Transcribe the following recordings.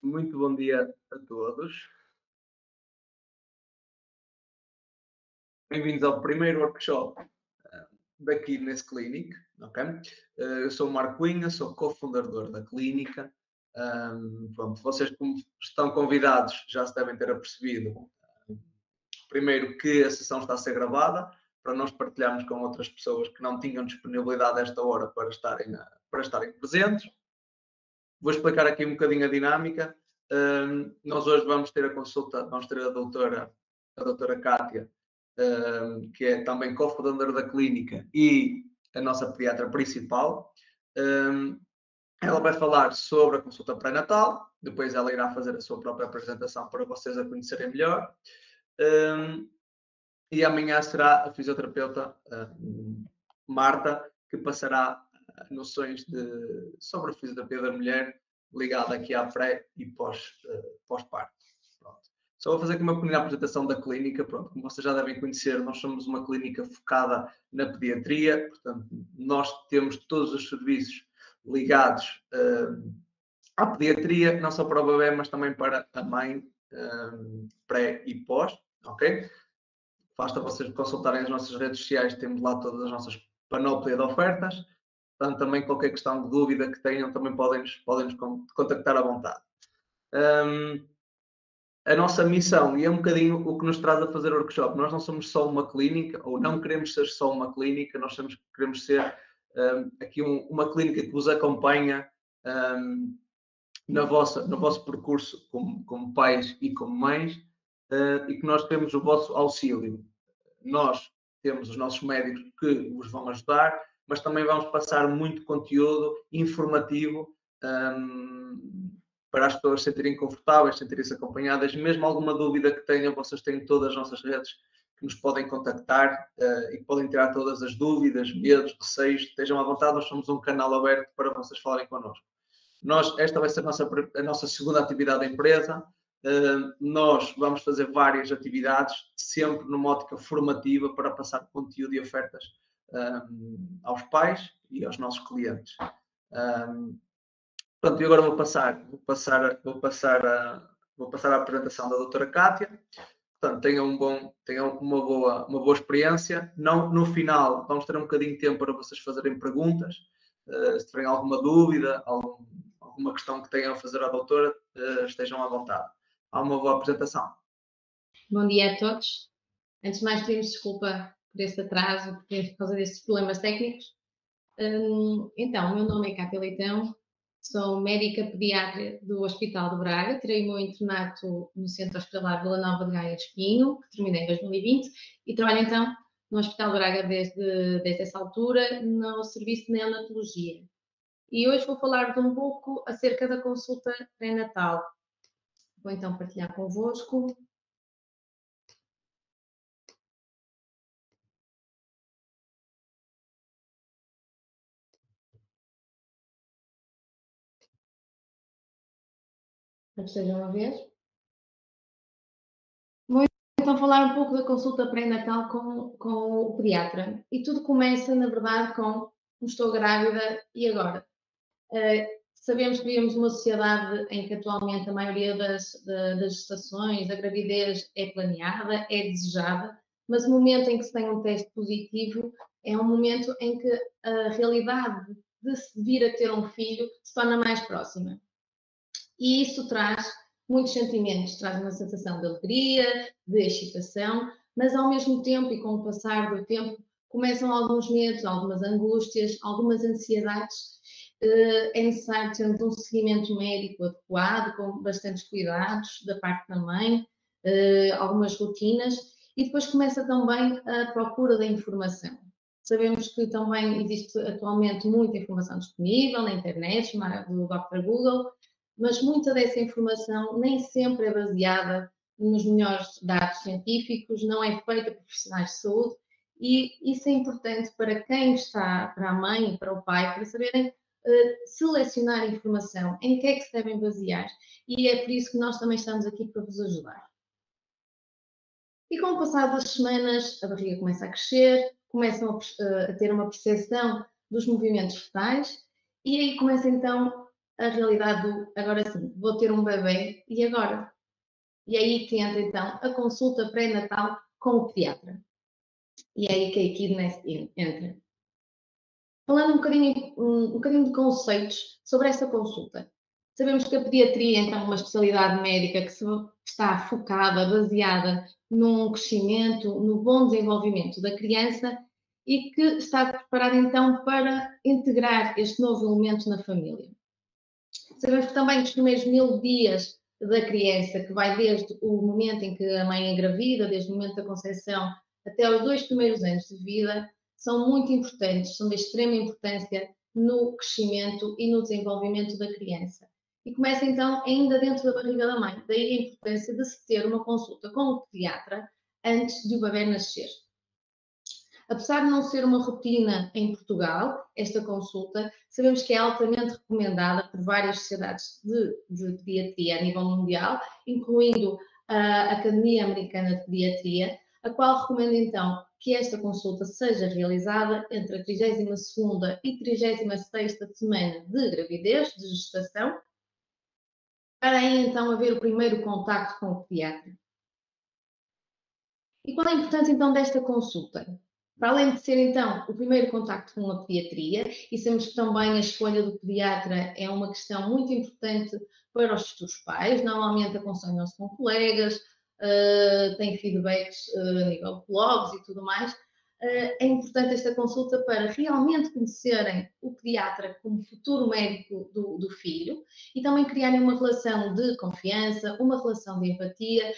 Muito bom dia a todos. Bem-vindos ao primeiro workshop daqui nesse Clinic, ok? Eu sou o Marco Cunha, sou cofundador da clínica. Pronto, vocês como estão convidados já se devem ter apercebido, primeiro que a sessão está a ser gravada, para nós partilharmos com outras pessoas que não tinham disponibilidade a esta hora para estarem presentes. Vou explicar aqui um bocadinho a dinâmica. Nós hoje vamos ter a consulta, vamos ter a doutora Cátia, que é também cofundadora da clínica e a nossa pediatra principal. Ela vai falar sobre a consulta pré-natal, depois ela irá fazer a sua própria apresentação para vocês a conhecerem melhor. E amanhã será a fisioterapeuta Marta, que passará noções sobre a fisioterapia da mulher ligada aqui à pré e pós-parto. Só vou fazer aqui uma pequena apresentação da clínica. Pronto, como vocês já devem conhecer, nós somos uma clínica focada na pediatria, portanto, nós temos todos os serviços ligados à pediatria, não só para o bebê, mas também para a mãe, pré e pós, ok? Basta vocês consultarem as nossas redes sociais, temos lá todas as nossas panóplia de ofertas. Portanto, também qualquer questão de dúvida que tenham, também podem nos contactar à vontade. A nossa missão, e é um bocadinho o que nos traz a fazer o workshop, nós não somos só uma clínica, ou não queremos ser só uma clínica, nós queremos ser aqui uma clínica que vos acompanha no vosso percurso como pais e como mães, e que nós temos o vosso auxílio. Nós temos os nossos médicos que vos vão ajudar, mas também vamos passar muito conteúdo informativo para as pessoas se sentirem confortáveis, sentirem-se acompanhadas. Mesmo alguma dúvida que tenham, vocês têm todas as nossas redes que nos podem contactar e podem tirar todas as dúvidas, medos, receios. Estejam à vontade, nós somos um canal aberto para vocês falarem connosco. Esta vai ser a nossa segunda atividade da empresa. Nós vamos fazer várias atividades, sempre numa ótica formativa, para passar conteúdo e ofertas aos pais e aos nossos clientes. Portanto, e agora vou passar a apresentação da doutora Cátia. Portanto, tenham uma boa experiência. No final, vamos ter um bocadinho de tempo para vocês fazerem perguntas. Se tiverem alguma dúvida, alguma questão que tenham a fazer à doutora, estejam à vontade. Há uma boa apresentação. Bom dia a todos. Antes de mais, pedimos desculpa por este atraso, por causa destes problemas técnicos. Então, o meu nome é Cátia Leitão, sou médica pediatra do Hospital de Braga, tirei o meu internato no Centro Hospitalar Vila Nova de Gaia de Espinho, que terminei em 2020, e trabalho então no Hospital de Braga desde essa altura, no serviço de neonatologia. E hoje vou falar-vos um pouco acerca da consulta pré-natal. Vou então partilhar convosco. Estejam a ver. Vou então falar um pouco da consulta pré-natal com o pediatra. E tudo começa, na verdade, com estou grávida e agora? Sabemos que vivemos numa sociedade em que atualmente a maioria das gestações, da gravidez é planeada, é desejada, mas o momento em que se tem um teste positivo é um momento em que a realidade de se vir a ter um filho se torna mais próxima. E isso traz muitos sentimentos, traz uma sensação de alegria, de excitação, mas ao mesmo tempo e com o passar do tempo começam alguns medos, algumas angústias, algumas ansiedades. É necessário termos um seguimento médico adequado, com bastantes cuidados da parte da mãe, algumas rotinas, e depois começa também a procura da informação. Sabemos que também existe atualmente muita informação disponível na internet, do Dr. Google, mas muita dessa informação nem sempre é baseada nos melhores dados científicos, não é feita por profissionais de saúde, e isso é importante para quem está, para a mãe e para o pai, para saberem selecionar informação, em que é que se devem basear, e é por isso que nós também estamos aqui para vos ajudar. E com o passar das semanas, a barriga começa a crescer, começam a ter uma percepção dos movimentos fetais, e aí começa então a realidade do agora sim, vou ter um bebê e agora? E é aí que entra então a consulta pré-natal com o pediatra. E é aí que a equipe entra. Falando um bocadinho de conceitos sobre esta consulta. Sabemos que a pediatria então, é uma especialidade médica que está focada, baseada num crescimento, no bom desenvolvimento da criança e que está preparada então para integrar este novo elemento na família. Sabemos que também os primeiros 1000 dias da criança, que vai desde o momento em que a mãe engravida, desde o momento da concepção até os 2 primeiros anos de vida, são muito importantes, são de extrema importância no crescimento e no desenvolvimento da criança. E começa então ainda dentro da barriga da mãe. Daí a importância de se ter uma consulta com o pediatra antes de o bebê nascer. Apesar de não ser uma rotina em Portugal, esta consulta, sabemos que é altamente recomendada por várias sociedades de pediatria a nível mundial, incluindo a Academia Americana de Pediatria, a qual recomenda então que esta consulta seja realizada entre a 32ª e 36ª semana de gravidez, de gestação, para aí então haver o primeiro contacto com o pediatra. E qual é a importância então desta consulta? Para além de ser então o primeiro contacto com a pediatria, e sabemos que também a escolha do pediatra é uma questão muito importante para os futuros pais, normalmente aconselham-se com colegas, têm feedbacks a nível de blogs e tudo mais. É importante esta consulta para realmente conhecerem o pediatra como futuro médico do filho e também criarem uma relação de confiança, uma relação de empatia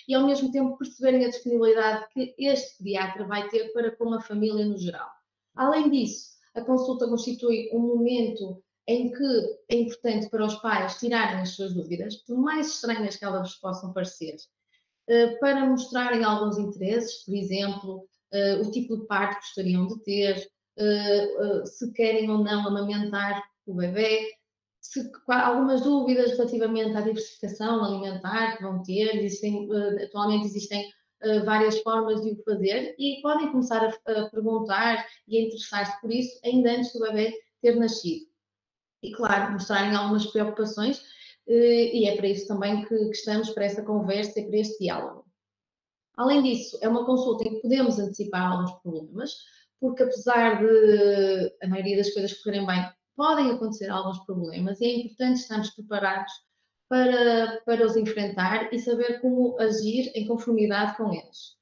e ao mesmo tempo perceberem a disponibilidade que este pediatra vai ter para com a família no geral. Além disso, a consulta constitui um momento em que é importante para os pais tirarem as suas dúvidas, por mais estranhas que elas possam parecer, para mostrarem alguns interesses, por exemplo, o tipo de parto que gostariam de ter, se querem ou não amamentar o bebê, algumas dúvidas relativamente à diversificação alimentar que vão ter, atualmente existem várias formas de o fazer e podem começar a perguntar e a interessar-se por isso ainda antes do bebê ter nascido. E claro, mostrarem algumas preocupações e é para isso também que estamos para essa conversa e para este diálogo. Além disso, é uma consulta em que podemos antecipar alguns problemas, porque apesar de a maioria das coisas correrem bem, podem acontecer alguns problemas e é importante estarmos preparados para os enfrentar e saber como agir em conformidade com eles.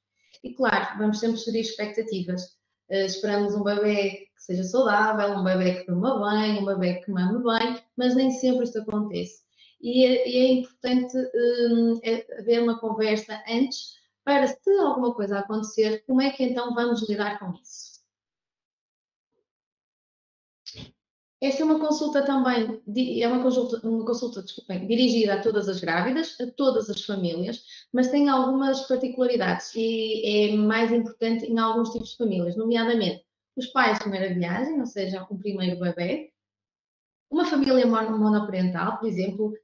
E claro, vamos sempre gerir expectativas. Esperamos um bebê que seja saudável, um bebê que durma bem, um bebê que mame bem, mas nem sempre isto acontece. E é importante haver uma conversa antes para, se alguma coisa acontecer, como é que então vamos lidar com isso? Esta é uma consulta também, é uma consulta, desculpem, dirigida a todas as grávidas, a todas as famílias, mas tem algumas particularidades e é mais importante em alguns tipos de famílias, nomeadamente os pais de primeira viagem, ou seja, um primeiro bebê, uma família monoparental, por exemplo,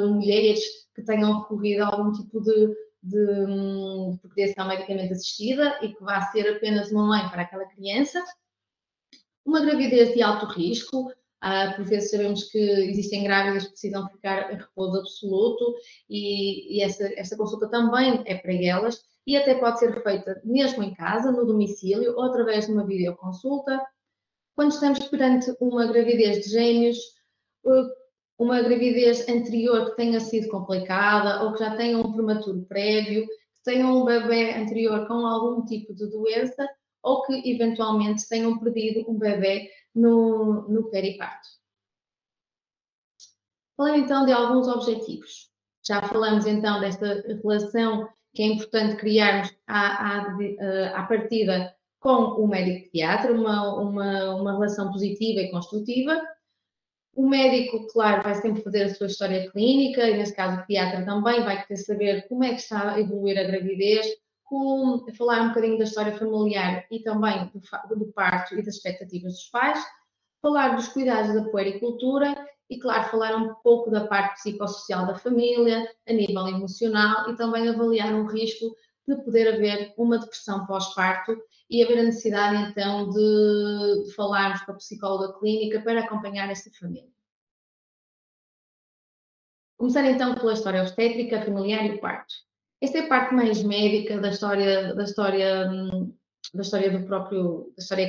mulheres que tenham recorrido a algum tipo de procriação medicamente assistida e que vá ser apenas uma mãe para aquela criança, uma gravidez de alto risco, por vezes sabemos que existem grávidas que precisam ficar em repouso absoluto e essa consulta também é para elas e até pode ser feita mesmo em casa, no domicílio ou através de uma videoconsulta. Quando estamos perante uma gravidez de gêmeos, uma gravidez anterior que tenha sido complicada ou que já tenha um prematuro prévio, que tenha um bebê anterior com algum tipo de doença ou que eventualmente tenham perdido um bebê no periparto. Falando então de alguns objetivos. Já falamos então desta relação que é importante criarmos à partida com o médico pediatra, uma relação positiva e construtiva. O médico, claro, vai sempre fazer a sua história clínica e, nesse caso, o pediatra também vai querer saber como é que está a evoluir a gravidez, falar um bocadinho da história familiar e também do parto e das expectativas dos pais, falar dos cuidados da puericultura e, claro, falar um pouco da parte psicossocial da família, a nível emocional e também avaliar um risco de poder haver uma depressão pós-parto e haver a necessidade então de falarmos com a psicóloga clínica para acompanhar esta família. Começar então pela história obstétrica, familiar e parto. Esta é a parte mais médica da história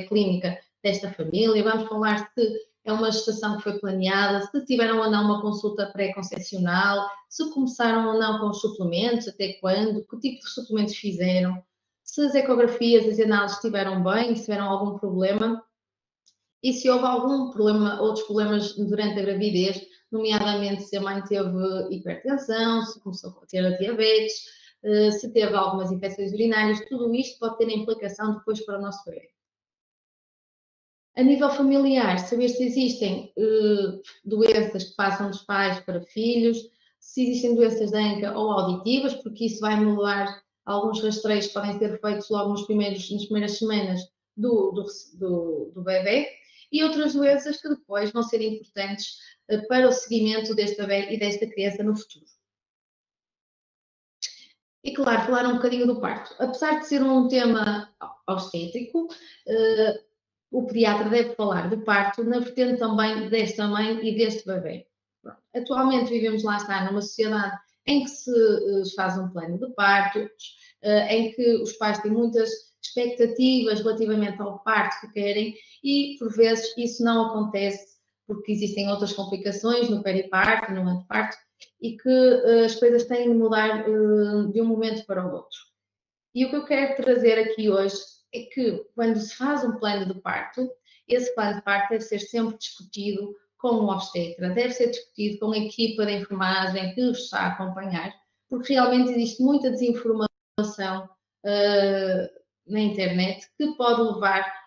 clínica desta família. Vamos falar se é uma gestação que foi planeada, se tiveram ou não uma consulta pré-concepcional, se começaram ou não com os suplementos, até quando, que tipo de suplementos fizeram, se as ecografias, as análises estiveram bem, se tiveram algum problema e se houve algum problema, outros problemas durante a gravidez, nomeadamente se a mãe teve hipertensão, se começou a ter a diabetes, se teve algumas infecções urinárias, tudo isto pode ter implicação depois para o nosso bebê. A nível familiar, saber se existem doenças que passam dos pais para filhos, se existem doenças de anca ou auditivas, porque isso vai anular alguns rastreios que podem ser feitos logo nas primeiras semanas do bebê, e outras doenças que depois vão ser importantes para o seguimento deste bebê e desta criança no futuro. E claro, falar um bocadinho do parto. Apesar de ser um tema obstétrico, o pediatra deve falar do parto na vertente também desta mãe e deste bebê. Atualmente vivemos, lá está, numa sociedade em que se faz um plano de parto, em que os pais têm muitas expectativas relativamente ao parto que querem e, por vezes, isso não acontece porque existem outras complicações no periparto, no anteparto, e que as coisas têm de mudar de um momento para o outro. E o que eu quero trazer aqui hoje é que, quando se faz um plano de parto, esse plano de parto deve ser sempre discutido com o obstetra, deve ser discutido com a equipa de enfermagem que os está a acompanhar, porque realmente existe muita desinformação na internet que pode levar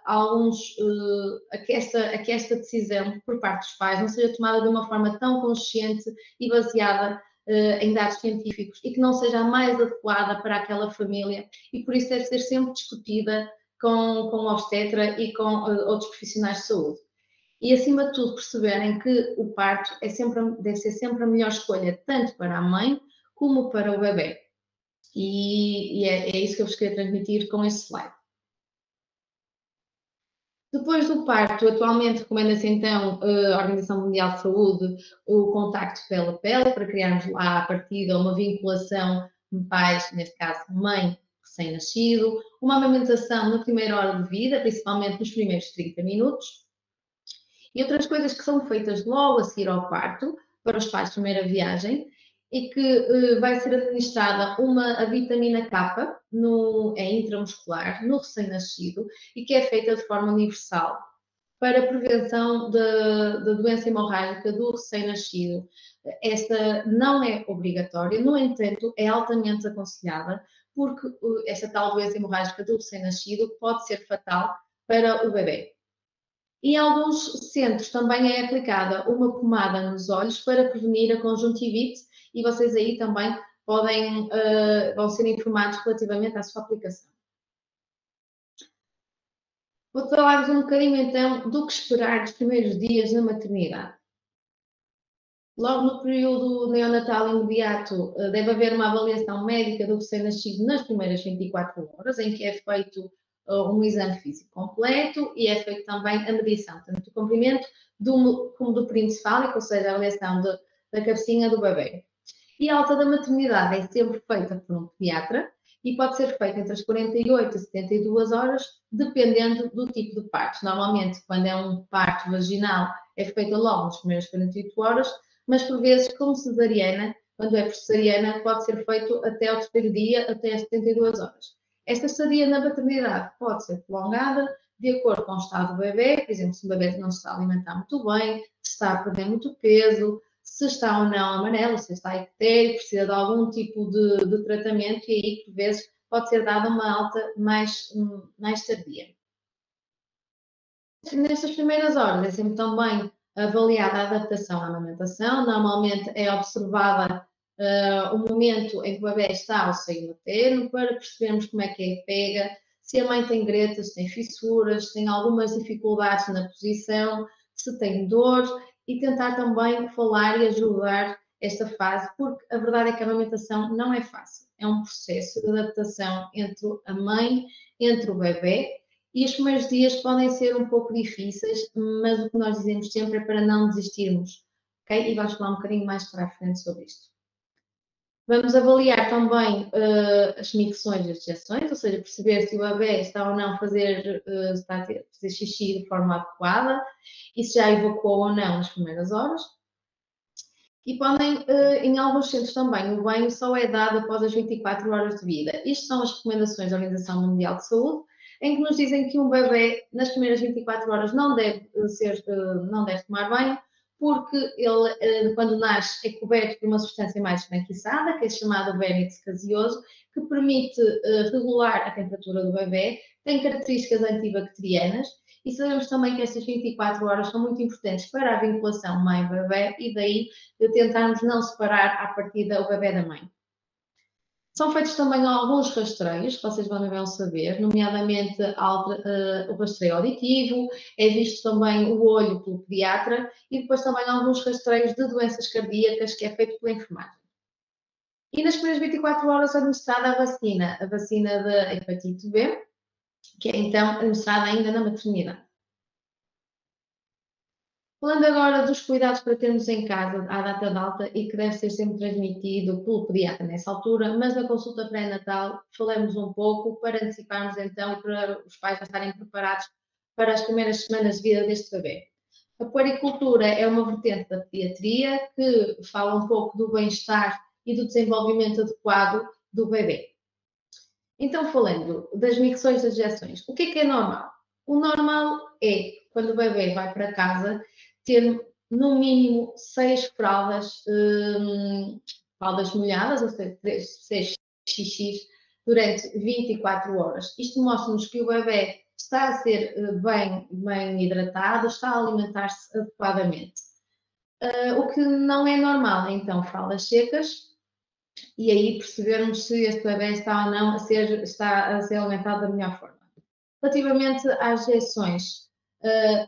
a que esta decisão por parte dos pais não seja tomada de uma forma tão consciente e baseada em dados científicos e que não seja a mais adequada para aquela família e por isso deve ser sempre discutida com o obstetra e com outros profissionais de saúde. E acima de tudo perceberem que o parto deve ser sempre a melhor escolha tanto para a mãe como para o bebê. E é isso que eu vos queria transmitir com este slide. Depois do parto, atualmente recomenda-se então a Organização Mundial de Saúde o contacto pele a pele para criarmos lá a partida uma vinculação pais, neste caso mãe recém-nascido, uma amamentação na primeira hora de vida, principalmente nos primeiros 30 minutos, e outras coisas que são feitas logo a seguir ao parto, para os pais de primeira viagem, e que vai ser administrada a vitamina K é intramuscular no recém-nascido e que é feita de forma universal para a prevenção da doença hemorrágica do recém-nascido. Esta não é obrigatória, no entanto, é altamente aconselhada porque esta tal doença hemorrágica do recém-nascido pode ser fatal para o bebê. E em alguns centros também é aplicada uma pomada nos olhos para prevenir a conjuntivite e vocês aí também vão ser informados relativamente à sua aplicação. Vou falar-vos um bocadinho então do que esperar dos primeiros dias na maternidade. Logo no período neonatal imediato deve haver uma avaliação médica do recém-nascido nas primeiras 24 horas, em que é feito um exame físico completo e é feito também a medição, tanto do comprimento como do período cefálico, ou seja, a avaliação da cabecinha do bebê. E a alta da maternidade é sempre feita por um pediatra e pode ser feita entre as 48 e 72 horas, dependendo do tipo de parto. Normalmente, quando é um parto vaginal, é feita logo nas primeiras 48 horas, mas por vezes, como cesariana, quando é por cesariana, pode ser feito até ao terceiro dia, até às 72 horas. Esta estadia na maternidade pode ser prolongada de acordo com o estado do bebê, por exemplo, se o bebê não se está a alimentar muito bem, se está a perder muito peso, se está ou não amarelo, se está ictérico, precisa de algum tipo de tratamento e aí, por vezes, pode ser dada uma alta mais tardia. Nestas primeiras horas é sempre também avaliada a adaptação à amamentação, normalmente é observada o momento em que o bebê está ao seio materno para percebermos como é que ele pega, se a mãe tem gretas, se tem fissuras, se tem algumas dificuldades na posição, se tem dor e tentar também falar e ajudar esta fase, porque a verdade é que a amamentação não é fácil, é um processo de adaptação entre a mãe, entre o bebê e os primeiros dias podem ser um pouco difíceis, mas o que nós dizemos sempre é para não desistirmos, ok? E vamos falar um bocadinho mais para a frente sobre isto. Vamos avaliar também as micções das dejeções, ou seja, perceber se o bebê está ou não a fazer, está a fazer xixi de forma adequada e se já evacuou ou não nas primeiras horas. E podem, em alguns centros também, o banho só é dado após as 24 horas de vida. Isto são as recomendações da Organização Mundial de Saúde, em que nos dizem que um bebê, nas primeiras 24 horas, não deve tomar banho, porque ele, quando nasce, é coberto por uma substância mais esbranquiçada, que é chamada vernix caseoso, que permite regular a temperatura do bebê, tem características antibacterianas, e sabemos também que estas 24 horas são muito importantes para a vinculação mãe-bebê, e daí de tentarmos não separar à partida o bebê da mãe. São feitos também alguns rastreios, que vocês vão saber, nomeadamente o rastreio auditivo, é visto também o olho pelo pediatra e depois também alguns rastreios de doenças cardíacas que é feito pela enfermagem. E nas primeiras 24 horas é administrada a vacina da hepatite B, que é então administrada ainda na maternidade. Falando agora dos cuidados para termos em casa à data de alta e que deve ser sempre transmitido pelo pediatra nessa altura, mas na consulta pré-natal falamos um pouco para anteciparmos então e para os pais já estarem preparados para as primeiras semanas de vida deste bebê. A puericultura é uma vertente da pediatria que fala um pouco do bem-estar e do desenvolvimento adequado do bebê. Então, falando das micções das injeções, o que é normal? O normal é, quando o bebê vai para casa, ter no mínimo 6 fraldas, fraldas molhadas, ou seja, 6 xixis, durante 24 horas. Isto mostra-nos que o bebê está a ser bem hidratado, está a alimentar-se adequadamente. O que não é normal, então, fraldas secas, e aí percebermos se este bebê está ou não está a ser alimentado da melhor forma. Relativamente às injeções,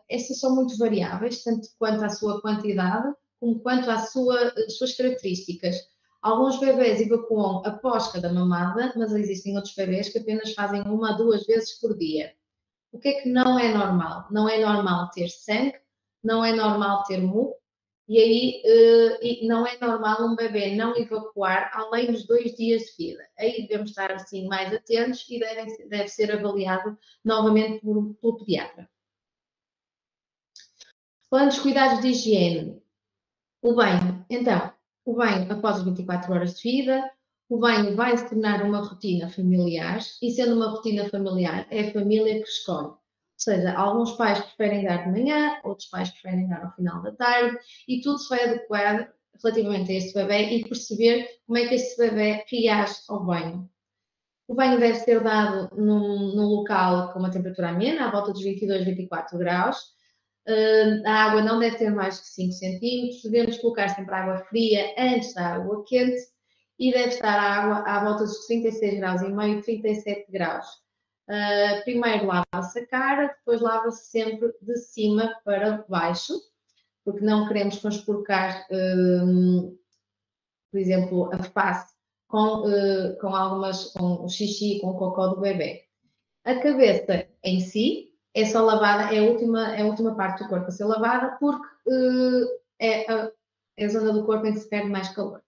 estas são muito variáveis, tanto quanto à sua quantidade, como quanto às suas características. Alguns bebês evacuam após cada mamada, mas existem outros bebês que apenas fazem 1 a 2 vezes por dia. O que é que não é normal? Não é normal ter sangue, não é normal ter muco, e aí não é normal um bebê não evacuar além dos 2 dias de vida. Aí devemos estar assim mais atentos e deve ser avaliado novamente pelo pediatra. Falando dos cuidados de higiene, o banho. Então, o banho após as 24 horas de vida, o banho vai se tornar uma rotina familiar, e sendo uma rotina familiar, é a família que escolhe. Ou seja, alguns pais preferem dar de manhã, outros pais preferem dar ao final da tarde, e tudo se vai adequar relativamente a este bebê e perceber como é que este bebê reage ao banho. O banho deve ser dado num local com uma temperatura amena, à volta dos 22, 24 graus. A água não deve ter mais de 5 centímetros, devemos colocar sempre água fria antes da água quente e deve estar a água à volta dos 36 graus e meio, 37 graus. Primeiro lava-se a cara, depois lava-se sempre de cima para baixo, porque não queremos conspurcar, por exemplo, a face com o xixi, com o cocó do bebê. A cabeça em si é só lavada, é a última parte do corpo a ser lavada, porque é a zona do corpo em que se perde mais calor.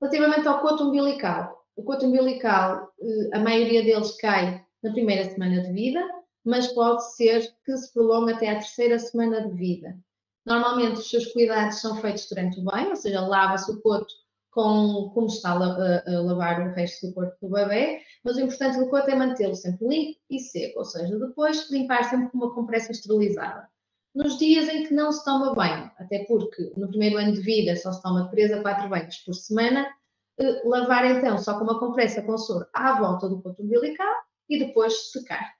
Relativamente ao coto umbilical, o coto umbilical, a maioria deles cai na primeira semana de vida, mas pode ser que se prolongue até à terceira semana de vida. Normalmente os seus cuidados são feitos durante o banho, ou seja, lava-se o coto como está a lavar o resto do corpo do bebê, mas o importante do coto é mantê-lo sempre limpo e seco, ou seja, depois limpar sempre com uma compressa esterilizada. Nos dias em que não se toma banho, até porque no primeiro ano de vida só se toma 3 a 4 banhos por semana, lavar então só com uma compressa com soro à volta do coto umbilical e depois secar.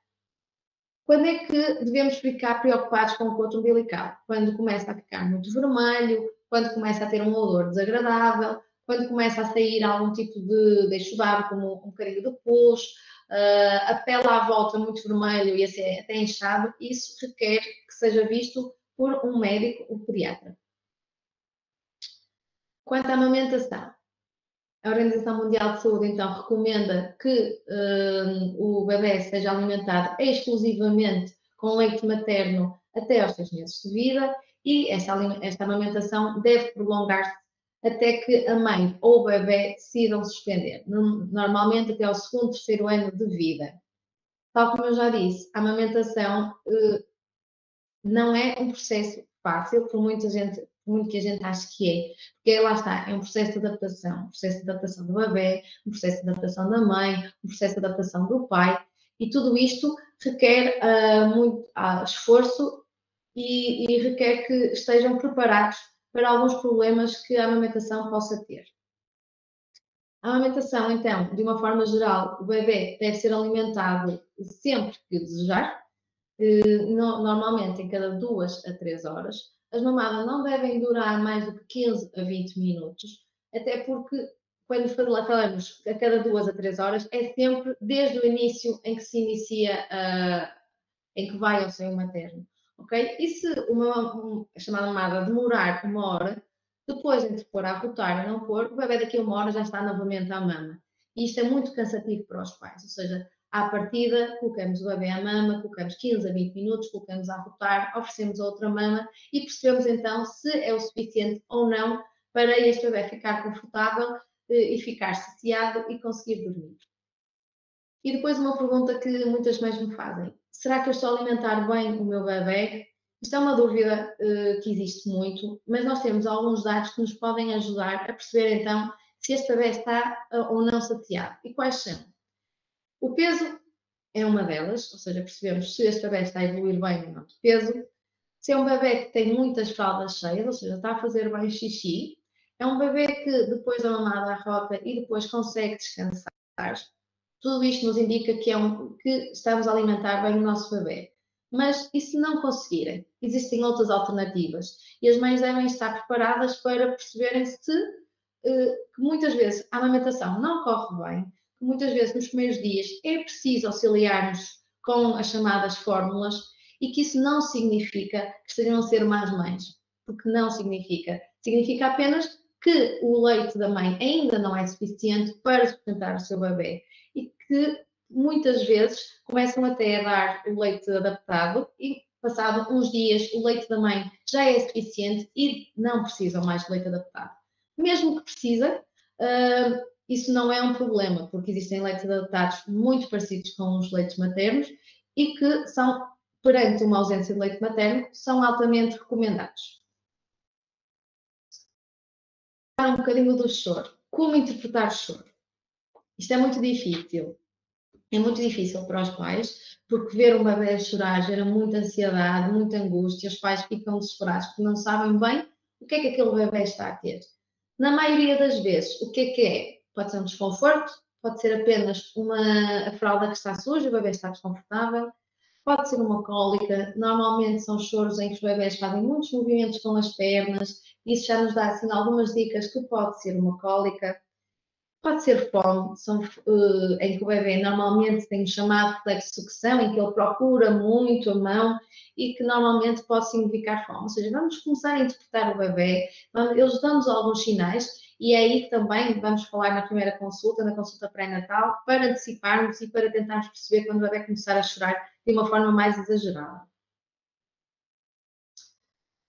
Quando é que devemos ficar preocupados com o coto umbilical? Quando começa a ficar muito vermelho, quando começa a ter um odor desagradável, quando começa a sair algum tipo de exudado, como um bocadinho de pus, a pele à volta muito vermelho e até inchado, isso requer que seja visto por um médico, o pediatra. Quanto à amamentação, a Organização Mundial de Saúde então recomenda que o bebê seja alimentado exclusivamente com leite materno até aos 6 meses de vida e esta amamentação deve prolongar-se até que a mãe ou o bebê decidam suspender, normalmente até ao segundo, terceiro ano de vida. Tal como eu já disse, a amamentação não é um processo fácil, por muito que a gente ache que é, porque lá está, é um processo de adaptação do bebê, um processo de adaptação da mãe, um processo de adaptação do pai, e tudo isto requer muito esforço e requer que estejam preparados para alguns problemas que a amamentação possa ter. A amamentação, então, de uma forma geral, o bebê deve ser alimentado sempre que desejar, normalmente em cada 2 a 3 horas. As mamadas não devem durar mais do que 15 a 20 minutos, até porque quando falamos a cada 2 a 3 horas, é sempre desde o início em que se inicia, em que vai ao seio materno. Ok? E se a chamada mamada demorar 1 hora, depois entre pôr a rotar e não pôr, o bebê daqui a 1 hora já está novamente à mama. E isto é muito cansativo para os pais, ou seja, à partida, colocamos o bebê à mama, colocamos 15 a 20 minutos, colocamos a rotar, oferecemos outra mama e percebemos então se é o suficiente ou não para este bebê ficar confortável e ficar saciado e conseguir dormir. E depois uma pergunta que muitas mães me fazem: será que eu estou a alimentar bem o meu bebê? Isto é uma dúvida que existe muito, mas nós temos alguns dados que nos podem ajudar a perceber então se este bebê está ou não saciado. E quais são? O peso é uma delas, ou seja, percebemos se este bebê está a evoluir bem ou não de peso. Se é um bebê que tem muitas fraldas cheias, ou seja, está a fazer bem xixi, é um bebê que depois da mamada arrota e depois consegue descansar. Tudo isto nos indica que estamos a alimentar bem o nosso bebê. Mas e se não conseguirem? Existem outras alternativas e as mães devem estar preparadas para perceberem que muitas vezes a amamentação não corre bem, que muitas vezes nos primeiros dias é preciso auxiliar-nos com as chamadas fórmulas e que isso não significa que estejam a ser más mães, porque não significa. Significa apenas que o leite da mãe ainda não é suficiente para sustentar o seu bebê e que muitas vezes começam até a dar o leite adaptado e passado uns dias o leite da mãe já é suficiente e não precisam mais de leite adaptado. Mesmo que precisa, isso não é um problema, porque existem leites adaptados muito parecidos com os leites maternos e que são, perante uma ausência de leite materno, são altamente recomendados. Um bocadinho do choro. Como interpretar o choro? Isto é muito difícil. É muito difícil para os pais, porque ver um bebê chorar gera muita ansiedade, muita angústia, os pais ficam desesperados porque não sabem bem o que é que aquele bebê está a ter. Na maioria das vezes, o que é? Pode ser um desconforto, pode ser apenas a fralda que está suja, o bebê está desconfortável, pode ser uma cólica, normalmente são choros em que os bebés fazem muitos movimentos com as pernas, isso já nos dá assim algumas dicas que pode ser uma cólica. Pode ser fome, em que o bebê normalmente tem o chamado reflexo de sucção, em que ele procura muito a mão e que normalmente pode significar fome. Ou seja, vamos começar a interpretar o bebê, eles dão-nos alguns sinais e é aí que também vamos falar na primeira consulta, na consulta pré-natal, para anteciparmos e para tentarmos perceber quando o bebê começar a chorar de uma forma mais exagerada.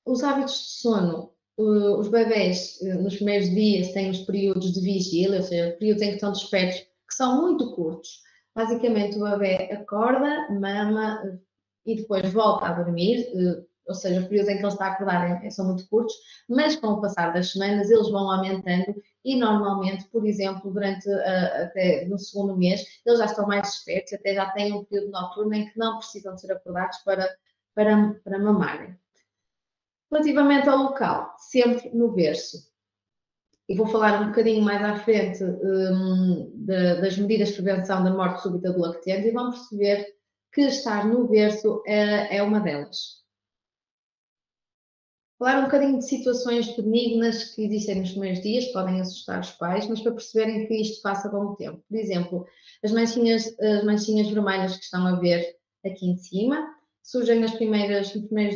Os hábitos de sono. Os bebés, nos primeiros dias, têm os períodos de vigília, ou seja, períodos em que estão despertos, que são muito curtos. Basicamente, o bebê acorda, mama e depois volta a dormir, ou seja, os períodos em que ele está a acordar são muito curtos, mas com o passar das semanas eles vão aumentando e normalmente, por exemplo, durante até no segundo mês, eles já estão mais despertos, até já têm um período noturno em que não precisam ser acordados para mamarem. Relativamente ao local, sempre no berço. E vou falar um bocadinho mais à frente das medidas de prevenção da morte súbita do lactente e vão perceber que estar no berço é uma delas. Falar um bocadinho de situações benignas que existem nos primeiros dias, podem assustar os pais, mas para perceberem que isto passa com o tempo. Por exemplo, as manchinhas vermelhas que estão a ver aqui em cima, surgem nos primeiros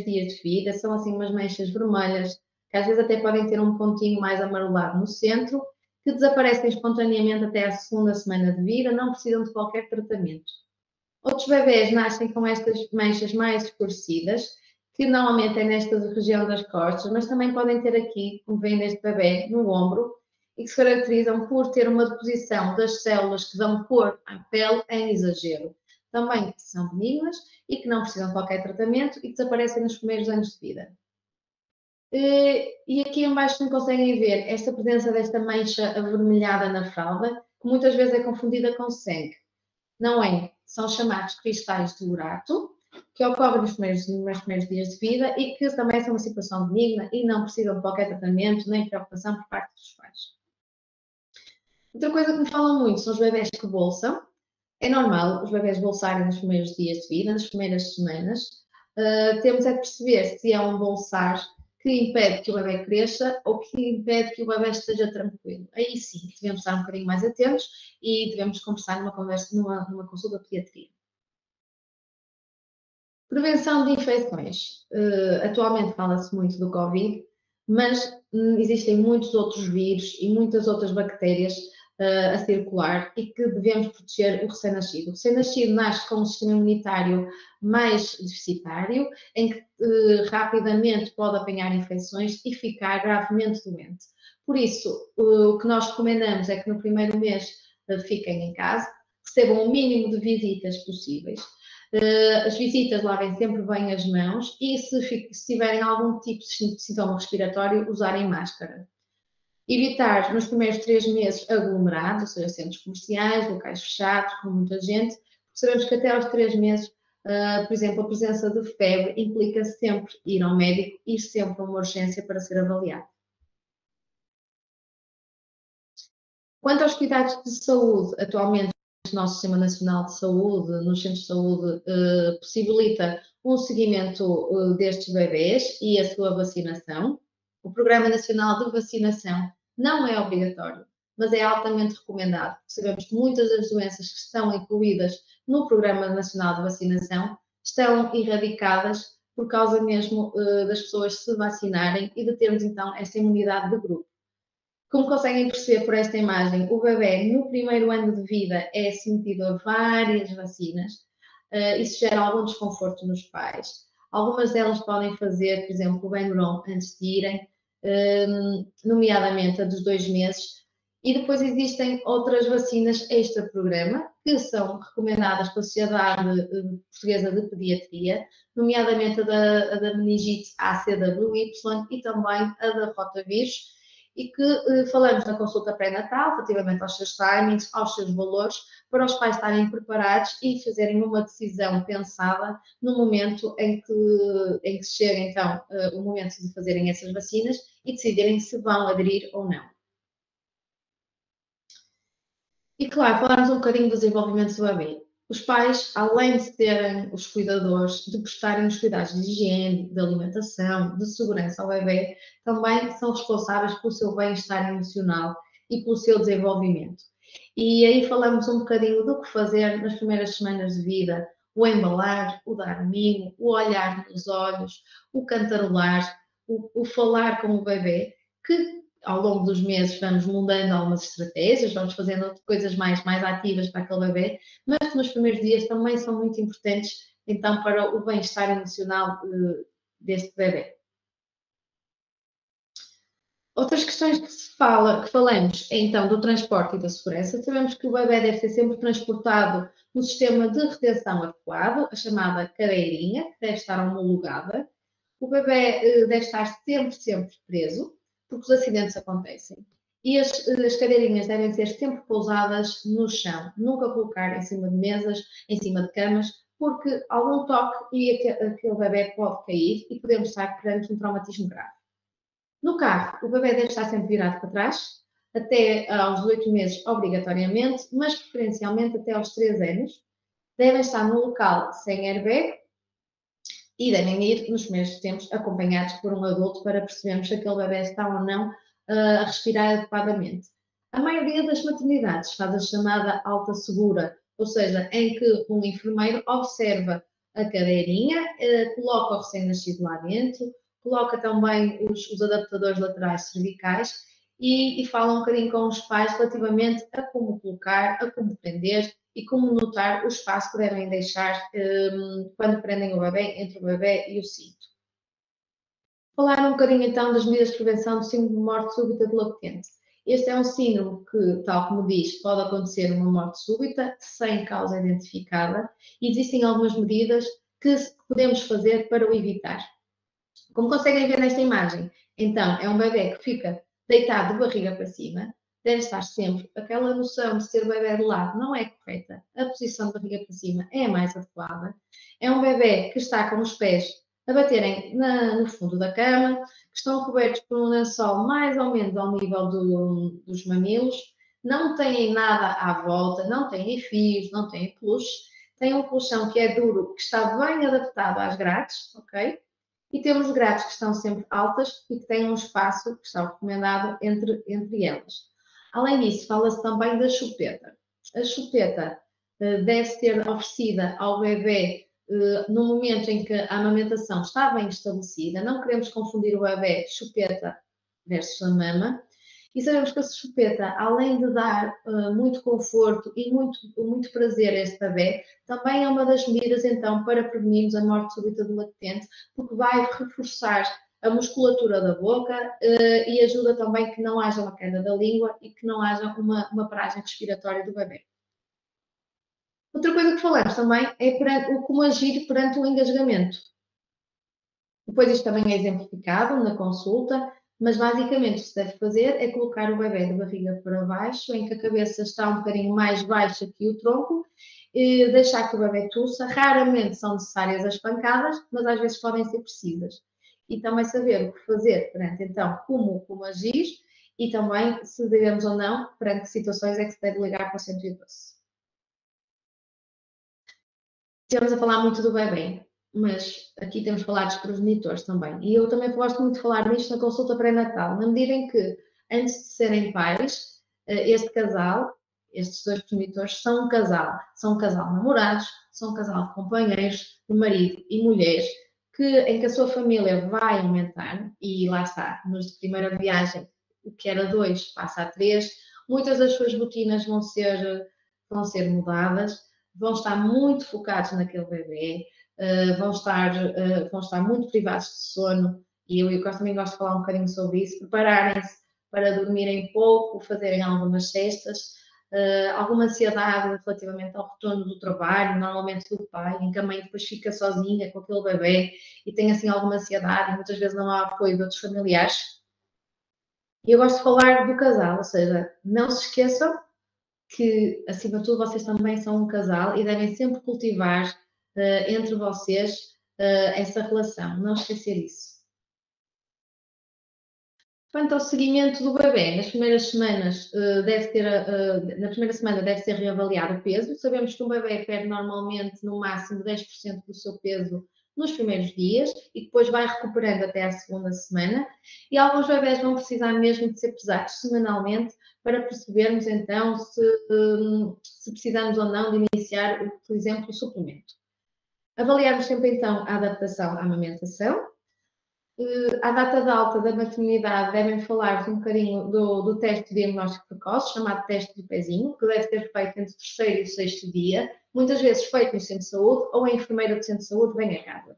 dias de vida, são assim umas manchas vermelhas, que às vezes até podem ter um pontinho mais amarelado no centro, que desaparecem espontaneamente até à segunda semana de vida, não precisam de qualquer tratamento. Outros bebés nascem com estas manchas mais escurecidas, que normalmente é nesta região das costas, mas também podem ter aqui, como vem neste bebê, no ombro, e que se caracterizam por ter uma deposição das células que dão cor à pele em exagero. Também são benignas e que não precisam de qualquer tratamento e que desaparecem nos primeiros anos de vida. E aqui embaixo como conseguem ver esta presença desta mancha avermelhada na fralda, que muitas vezes é confundida com sangue. Não é, são chamados cristais de urato, que ocorrem nos primeiros dias de vida e que também são uma situação benigna e não precisam de qualquer tratamento nem preocupação por parte dos pais. Outra coisa que me falam muito são os bebés que bolsam. É normal os bebés bolsarem nos primeiros dias de vida, nas primeiras semanas. Temos é de perceber se é um bolsar que impede que o bebê cresça ou que impede que o bebê esteja tranquilo. Aí sim, devemos estar um bocadinho mais atentos e devemos conversar numa consulta de pediatria. Prevenção de infecções. Atualmente fala-se muito do Covid, mas existem muitos outros vírus e muitas outras bactérias a circular e que devemos proteger o recém-nascido. O recém-nascido nasce com um sistema imunitário mais deficitário, em que rapidamente pode apanhar infecções e ficar gravemente doente. Por isso, o que nós recomendamos é que no primeiro mês fiquem em casa, recebam o mínimo de visitas possíveis. As visitas lavem sempre bem as mãos e se tiverem algum tipo de sintoma respiratório, usarem máscara. Evitar nos primeiros 3 meses aglomerados, ou seja, centros comerciais, locais fechados, com muita gente, porque sabemos que até aos 3 meses, por exemplo, a presença de febre implica sempre ir ao médico e sempre a uma urgência para ser avaliado. Quanto aos cuidados de saúde, atualmente o nosso Sistema Nacional de Saúde, nos centros de saúde, possibilita um seguimento destes bebés e a sua vacinação. O Programa Nacional de Vacinação não é obrigatório, mas é altamente recomendado, porque sabemos que muitas das doenças que estão incluídas no Programa Nacional de Vacinação estão erradicadas por causa mesmo das pessoas se vacinarem e de termos então esta imunidade de grupo. Como conseguem perceber por esta imagem, o bebê no primeiro ano de vida é submetido a várias vacinas. Isso gera algum desconforto nos pais. Algumas delas podem fazer, por exemplo, o Benuron antes de irem, nomeadamente a dos 2 meses. E depois existem outras vacinas extra-programa, que são recomendadas pela Sociedade Portuguesa de Pediatria, nomeadamente a da meningite ACWY e também a da rotavírus, e que falamos na consulta pré-natal, relativamente aos seus timings, aos seus valores, para os pais estarem preparados e fazerem uma decisão pensada no momento em que chega, então, o momento de fazerem essas vacinas e decidirem se vão aderir ou não. E, claro, falarmos um bocadinho do desenvolvimento do bebê. Os pais, além de terem os cuidadores, de prestarem os cuidados de higiene, de alimentação, de segurança ao bebê, também são responsáveis pelo seu bem-estar emocional e pelo seu desenvolvimento. E aí falamos um bocadinho do que fazer nas primeiras semanas de vida, o embalar, o dar mimo, o olhar nos olhos, o cantarolar, o falar com o bebê, que ao longo dos meses vamos mudando algumas estratégias, vamos fazendo coisas mais ativas para aquele bebê, mas que nos primeiros dias também são muito importantes, então, para o bem-estar emocional deste bebê. Outras questões que falamos, então, do transporte e da segurança. Sabemos que o bebê deve ser sempre transportado no sistema de retenção adequado, a chamada cadeirinha, que deve estar homologada. O bebê deve estar sempre preso, porque os acidentes acontecem. E as cadeirinhas devem ser sempre pousadas no chão, nunca colocar em cima de mesas, em cima de camas, porque algum toque e aquele bebê pode cair e podemos estar perante um traumatismo grave. No carro, o bebê deve estar sempre virado para trás, até aos 8 meses obrigatoriamente, mas preferencialmente até aos 3 anos. Devem estar no local sem airbag e devem ir, nos primeiros tempos, acompanhados por um adulto para percebermos se aquele bebê está ou não a respirar adequadamente. A maioria das maternidades faz a chamada alta segura, ou seja, em que um enfermeiro observa a cadeirinha, coloca o recém-nascido lá dentro, coloca também os adaptadores laterais cervicais e fala um bocadinho com os pais relativamente a como colocar, a como prender e como notar o espaço que devem deixar quando prendem o bebê, entre o bebê e o cinto. Falar um bocadinho então das medidas de prevenção do síndrome de morte súbita do lactente. Este é um síndrome que, tal como diz, pode acontecer uma morte súbita, sem causa identificada, e existem algumas medidas que podemos fazer para o evitar. Como conseguem ver nesta imagem, então é um bebê que fica deitado de barriga para cima, deve estar sempre, aquela noção de ser bebê de lado não é correta, a posição de barriga para cima é a mais adequada. É um bebê que está com os pés a baterem no fundo da cama, que estão cobertos por um lençol mais ou menos ao nível dos mamilos, não têm nada à volta, não têm fios, não têm peluche, têm um colchão que é duro, que está bem adaptado às grades, ok? E temos grades que estão sempre altas e que têm um espaço que está recomendado entre elas. Além disso, fala-se também da chupeta. A chupeta deve ser oferecida ao bebê no momento em que a amamentação está bem estabelecida. Não queremos confundir o bebê chupeta versus a mama. E sabemos que a chupeta, além de dar muito conforto e muito prazer a este bebê, também é uma das medidas, então, para prevenirmos a morte súbita do lactente, porque vai reforçar a musculatura da boca e ajuda também que não haja uma queda da língua e que não haja uma paragem respiratória do bebê. Outra coisa que falamos também é como agir perante o engasgamento. Depois isto também é exemplificado na consulta, mas basicamente o que se deve fazer é colocar o bebê de barriga para baixo, em que a cabeça está um bocadinho mais baixa que o tronco, e deixar que o bebê tussa. Raramente são necessárias as pancadas, mas às vezes podem ser precisas. E também saber o que fazer perante, então, como agir e também se devemos ou não, perante que situações é que se deve ligar para o 112. Estamos a falar muito do bebê, mas aqui temos que falar dos progenitores também. E eu também gosto muito de falar nisto na consulta pré-natal, na medida em que, antes de serem pais, este casal, estes dois progenitores, são um casal namorados, são um casal de companheiros, de marido e mulher, em que a sua família vai aumentar, e lá está, nos de primeira viagem, o que era 2 passa a 3, muitas das suas rotinas vão ser mudadas, vão estar muito focados naquele bebê, vão estar muito privados de sono, e eu também gosto de falar um bocadinho sobre isso, prepararem-se para dormirem pouco, fazerem algumas cestas, alguma ansiedade relativamente ao retorno do trabalho, normalmente do pai, em que a mãe depois fica sozinha com aquele bebê e tem assim alguma ansiedade e muitas vezes não há apoio de outros familiares. E eu gosto de falar do casal, ou seja, não se esqueçam que, acima de tudo, vocês também são um casal e devem sempre cultivar entre vocês essa relação, não esquecer isso. Quanto ao seguimento do bebê, nas primeiras semanas na primeira semana deve ser reavaliado o peso. Sabemos que um bebê perde normalmente no máximo 10% do seu peso nos primeiros dias e depois vai recuperando até à segunda semana. E alguns bebés vão precisar mesmo de ser pesados semanalmente para percebermos então se precisamos ou não de iniciar, por exemplo, o suplemento. Avaliarmos sempre então a adaptação à amamentação. À data de alta da maternidade devem falar um bocadinho do teste de diagnóstico precoce, chamado teste do pezinho, que deve ser feito entre o terceiro e o sexto dia, muitas vezes feito no centro de saúde ou a enfermeira do centro de saúde vem a casa.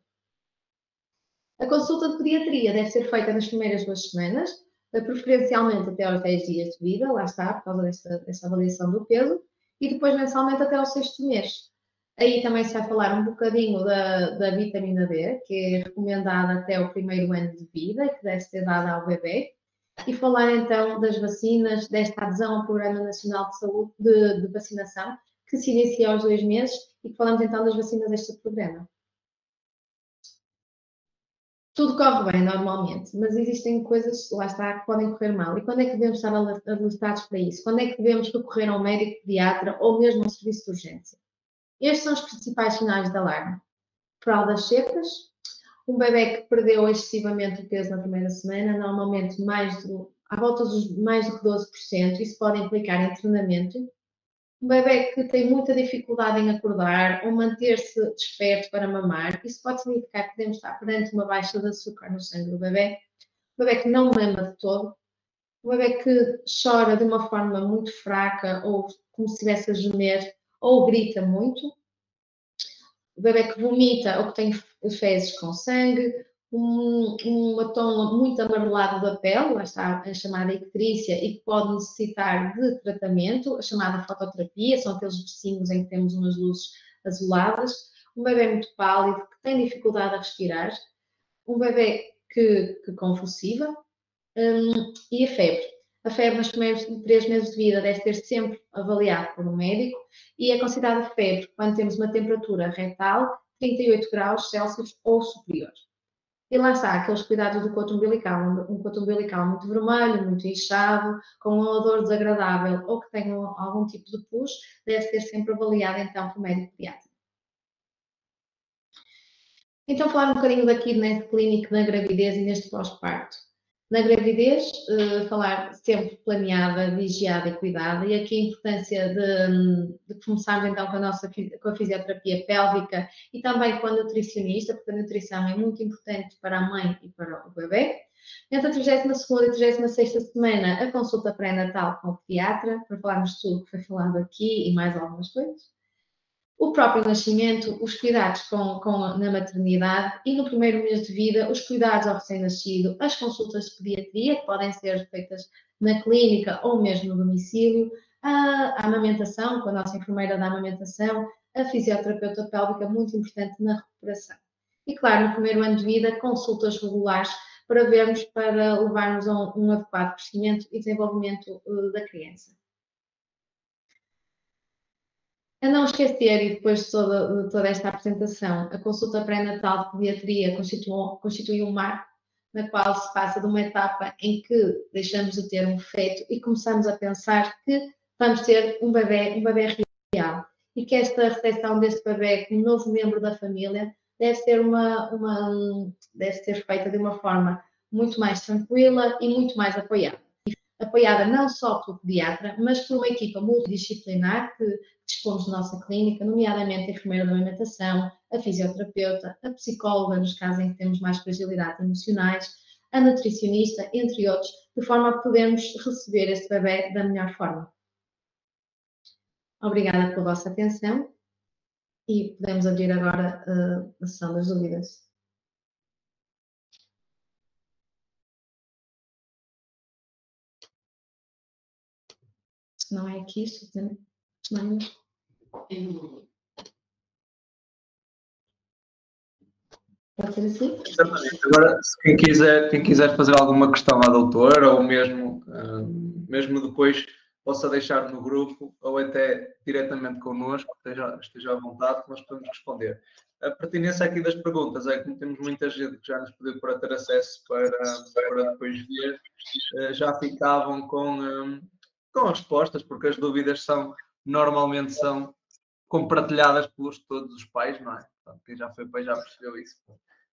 A consulta de pediatria deve ser feita nas primeiras 2 semanas, preferencialmente até aos 10 dias de vida, lá está, por causa desta avaliação do peso, e depois mensalmente até ao 6º mês. Aí também se vai falar um bocadinho da vitamina D, que é recomendada até o 1º ano de vida, que deve ser dada ao bebê, e falar então das vacinas, desta adesão ao Programa Nacional de Saúde de Vacinação, que se inicia aos 2 meses, e que falamos então das vacinas deste programa. Tudo corre bem normalmente, mas existem coisas, lá está, que podem correr mal. E quando é que devemos estar alertados para isso? Quando é que devemos recorrer a um médico pediatra ou mesmo a um serviço de urgência? Estes são os principais sinais de alarme. Fraldas secas, um bebê que perdeu excessivamente o peso na primeira semana, normalmente à volta dos mais do que 12%, isso pode implicar em treinamento. Um bebê que tem muita dificuldade em acordar ou manter-se desperto para mamar, isso pode significar que podemos estar perante uma baixa de açúcar no sangue do bebê. Um bebê que não mama de todo. Um bebê que chora de uma forma muito fraca ou como se estivesse a gemer ou grita muito. O bebê que vomita ou que tem fezes com sangue, uma tom muito amarelado da pele, lá está a chamada icterícia, e que pode necessitar de tratamento, a chamada fototerapia, são aqueles becinhos em que temos umas luzes azuladas, um bebê muito pálido, que tem dificuldade a respirar, um bebê que convulsiva, e a febre. A febre nos primeiros 3 meses de vida deve ser sempre avaliada por um médico e é considerada febre quando temos uma temperatura retal 38 graus Celsius ou superior. E lá está, aqueles cuidados do coto umbilical, um coto umbilical muito vermelho, muito inchado, com um odor desagradável ou que tenha algum tipo de pus, deve ser sempre avaliado então por médico pediatra. Então, falar um bocadinho daqui neste clínico na gravidez e neste pós-parto. Na gravidez, falar sempre planeada, vigiada e cuidada, e aqui a importância de começarmos então com a fisioterapia pélvica e também com a nutricionista, porque a nutrição é muito importante para a mãe e para o bebê. Entre a 32ª e 36ª semana, a consulta pré-natal com o pediatra, para falarmos tudo que foi falado aqui e mais algumas coisas. O próprio nascimento, os cuidados na maternidade e no primeiro mês de vida, os cuidados ao recém-nascido, as consultas de pediatria, que podem ser feitas na clínica ou mesmo no domicílio, a amamentação, com a nossa enfermeira da amamentação, a fisioterapeuta pélvica, muito importante na recuperação. E claro, no primeiro ano de vida, consultas regulares para levarmos a um adequado crescimento e desenvolvimento da criança. A não esquecer, e depois de toda esta apresentação, a consulta pré-natal de pediatria constitui um marco na qual se passa de uma etapa em que deixamos de ter um feto e começamos a pensar que vamos ter um bebê real. E que esta recepção deste bebê como novo membro da família deve ser feita de uma forma muito mais tranquila e muito mais apoiada não só pelo pediatra, mas por uma equipa multidisciplinar que dispomos da nossa clínica, nomeadamente a enfermeira da alimentação, a fisioterapeuta, a psicóloga, nos casos em que temos mais fragilidades emocionais, a nutricionista, entre outros, de forma a podermos receber este bebê da melhor forma. Obrigada pela vossa atenção e podemos abrir agora a sessão das dúvidas. Se não é aqui, não é... Pode ser assim? Agora, quem quiser fazer alguma questão à doutora, ou mesmo depois, possa deixar no grupo, ou até diretamente connosco, esteja à vontade, que nós podemos responder. A pertinência aqui das perguntas é que como temos muita gente que já nos pediu para ter acesso para depois ver, já ficavam com as respostas, porque as dúvidas normalmente são compartilhadas por todos os pais, não é? Portanto, quem já foi pai já percebeu isso.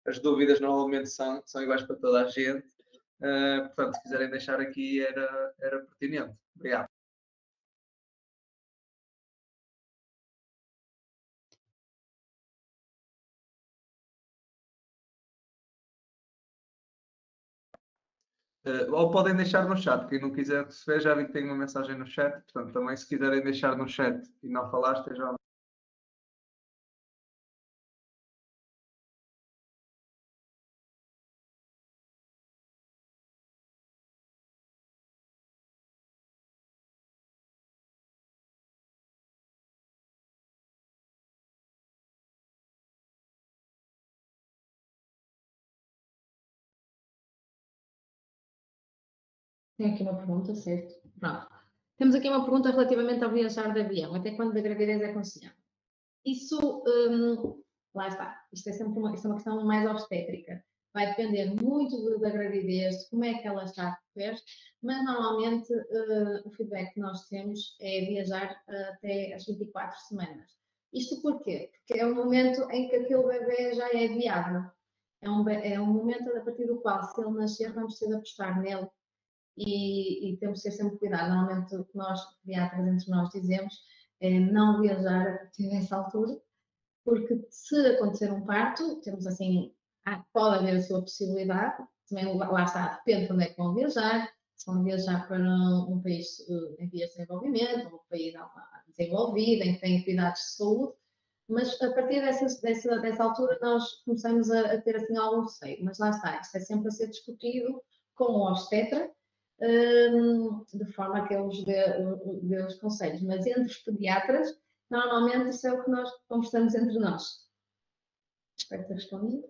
As dúvidas normalmente são iguais para toda a gente. Portanto, se quiserem deixar aqui, era pertinente. Obrigado. Ou podem deixar no chat, quem não quiser receber, já vi que tem uma mensagem no chat, portanto, também se quiserem deixar no chat e não falar, estejam. Tem aqui uma pergunta, certo? Pronto. Temos aqui uma pergunta relativamente ao viajar de avião. Até quando a gravidez é aconselhável? Isso, lá está. Isto é uma questão mais obstétrica. Vai depender muito da gravidez, de como é que ela está a correr, mas normalmente o feedback que nós temos é viajar até as 24 semanas. Isto porquê? Porque é o momento em que aquele bebê já é viável. É um momento a partir do qual, se ele nascer, vamos ter de apostar nele e temos de ter sempre cuidado. Normalmente o que nós, pediatras, entre nós dizemos é não viajar a partir dessa altura, porque se acontecer um parto, temos assim, pode haver a sua possibilidade, também lá está, depende de onde é que vão viajar, se vão viajar para um país em vias de desenvolvimento, ou um país desenvolvido, em que tem cuidados de saúde, Mas a partir dessa altura nós começamos a ter assim algum receio, mas lá está, isto é sempre a ser discutido com o obstetra, de forma a que eles dê os conselhos, mas entre os pediatras, normalmente isso é o que nós conversamos entre nós. Espero ter respondido.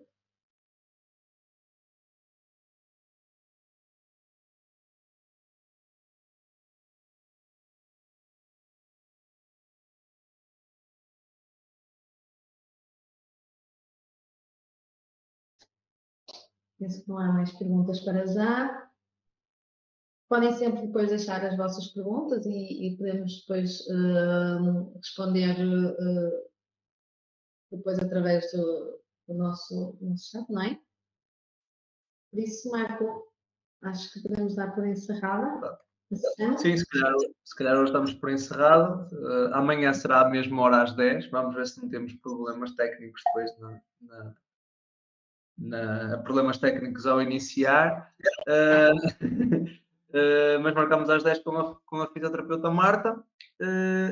Penso que não há mais perguntas para já. Podem sempre depois deixar as vossas perguntas e podemos depois responder depois através do nosso chat, não é? Por isso, Marco, acho que podemos dar por encerrada. Sim, se calhar hoje estamos por encerrado. Amanhã será a mesma hora às 10. Vamos ver se não temos problemas técnicos depois problemas técnicos ao iniciar. Mas marcamos às 10 com a fisioterapeuta Marta.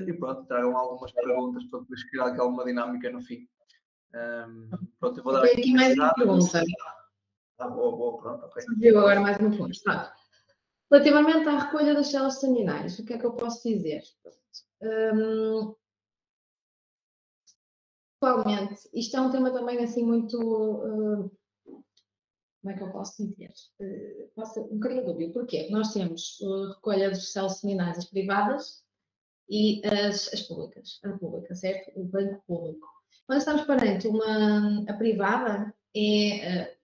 E pronto, tragam algumas perguntas para depois criar alguma dinâmica no fim. Pronto, eu vou dar aqui mais uma pergunta. Boa, pronto, ok. Surgiu agora mais uma pergunta. Pronto. Relativamente à recolha das células staminais, o que é que eu posso dizer? Atualmente, isto é um tema também assim muito, como é que eu posso dizer? Um bocadinho dúbio. Porquê? Nós temos recolha de células staminais, as privadas e as públicas, a pública, certo? O banco público. Quando estamos perante a privada,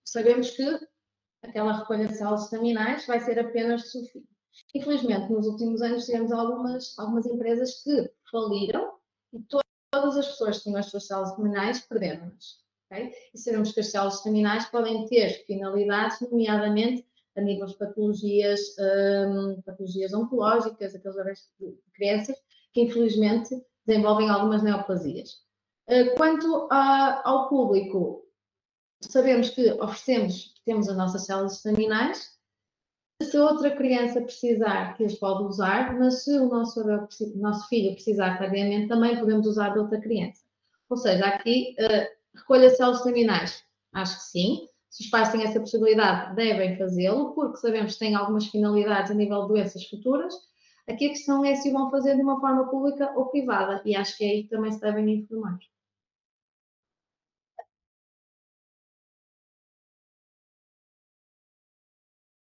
sabemos que aquela recolha de células staminais vai ser apenas suficiente. Infelizmente, nos últimos anos tivemos algumas empresas que faliram e todas as pessoas que tinham as suas células staminais perderam-nas. Okay? E sabemos que as células staminais podem ter finalidades, nomeadamente a nível de patologias oncológicas, aqueles bebés de crianças que infelizmente desenvolvem algumas neoplasias. Quanto ao público, sabemos que temos as nossas células staminais. Se outra criança precisar, que as pode usar, mas se o nosso filho precisar tardiamente, também podemos usar de outra criança. Ou seja, aqui, recolha de células staminais, acho que sim. Se os pais têm essa possibilidade, devem fazê-lo, porque sabemos que têm algumas finalidades a nível de doenças futuras. Aqui a questão é se o vão fazer de uma forma pública ou privada, e acho que aí também se devem informar.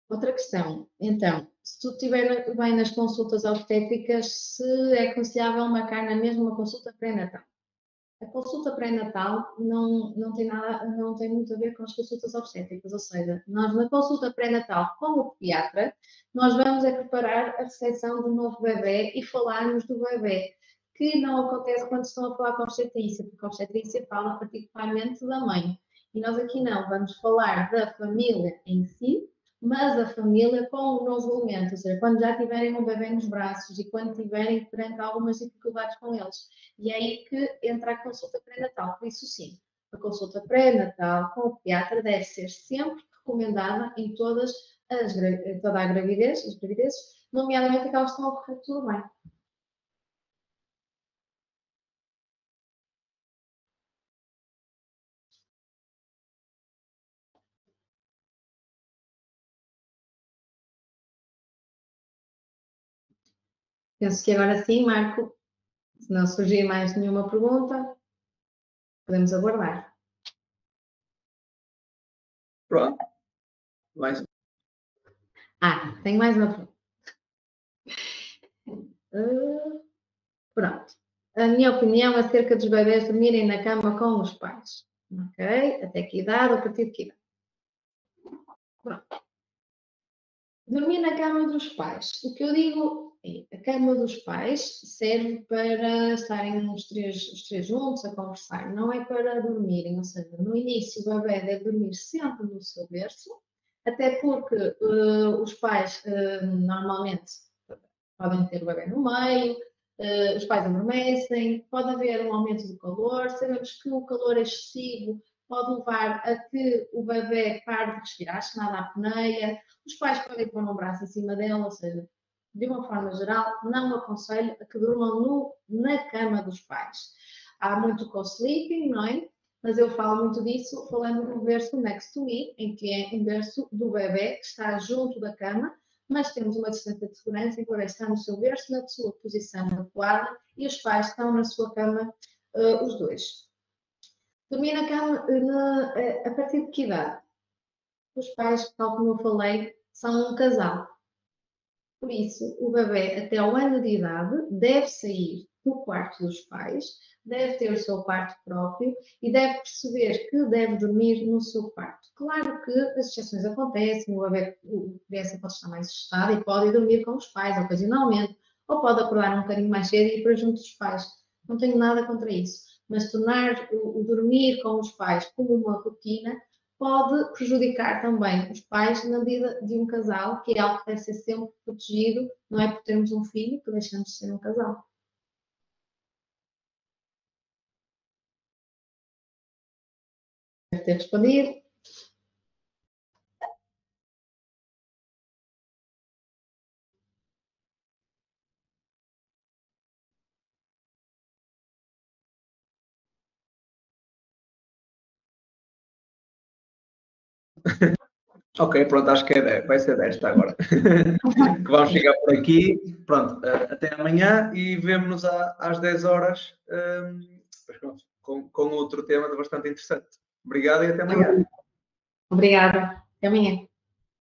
Outra questão, então, se tu estiver bem nas consultas obstétricas, se é aconselhável marcar na mesma uma consulta pré-natal. A consulta pré-natal não tem muito a ver com as consultas obstétricas, ou seja, nós na consulta pré-natal com o pediatra, nós vamos preparar a recepção do novo bebê e falarmos do bebê, que não acontece quando estão a falar com a obstetrícia, porque a obstetrícia fala particularmente da mãe. E nós aqui não, vamos falar da família em si, mas a família com um novo elemento, ou seja, quando já tiverem um bebê nos braços e quando tiverem perante algumas dificuldades com eles. E é aí que entra a consulta pré-natal. Por isso, sim, a consulta pré-natal com o pediatra deve ser sempre recomendada em toda a gravidez, as gravidezes, nomeadamente aquelas que estão a correr tudo bem. Penso que agora sim, Marco, se não surgir mais nenhuma pergunta, podemos aguardar. Pronto. Mais. Tenho mais uma pergunta. Pronto. A minha opinião acerca dos bebés dormirem na cama com os pais. Ok? Até que idade? A partir de que idade? Pronto. Dormir na cama dos pais. O que eu digo é, a cama dos pais serve para estarem os três juntos a conversar, não é para dormirem, ou seja, no início o bebê deve dormir sempre no seu berço, até porque os pais normalmente podem ter o bebê no meio, os pais adormecem, pode haver um aumento do calor, sabemos que o calor excessivo pode levar a que o bebê pare de respirar, chamada apneia. Os pais podem pôr um braço em cima dela, ou seja, de uma forma geral, não aconselho a que durmam na cama dos pais. Há muito co-sleeping, não é? Mas eu falo muito disso falando no verso next to me, em que é um verso do bebê que está junto da cama, mas temos uma distância de segurança em que o bebê está no seu berço, na sua posição adequada, e os pais estão na sua cama, os dois. Dormir na cama a partir de que idade? Os pais, tal como eu falei, são um casal. Por isso, o bebê até ao ano de idade deve sair do quarto dos pais, deve ter o seu quarto próprio e deve perceber que deve dormir no seu quarto. Claro que as exceções acontecem, a criança pode estar mais assustada e pode ir dormir com os pais ocasionalmente, ou pode acordar um bocadinho mais cedo e ir para junto dos pais. Não tenho nada contra isso, mas tornar o dormir com os pais como uma rotina pode prejudicar também os pais na vida de um casal, que é algo que deve ser sempre protegido, não é por termos um filho que deixamos de ser um casal. Deve ter respondido. Ok, pronto, acho que vai ser desta agora. Que vamos chegar por aqui. Pronto, até amanhã e vemo-nos às 10 horas com outro tema bastante interessante. Obrigado e até amanhã. Obrigada. Até amanhã.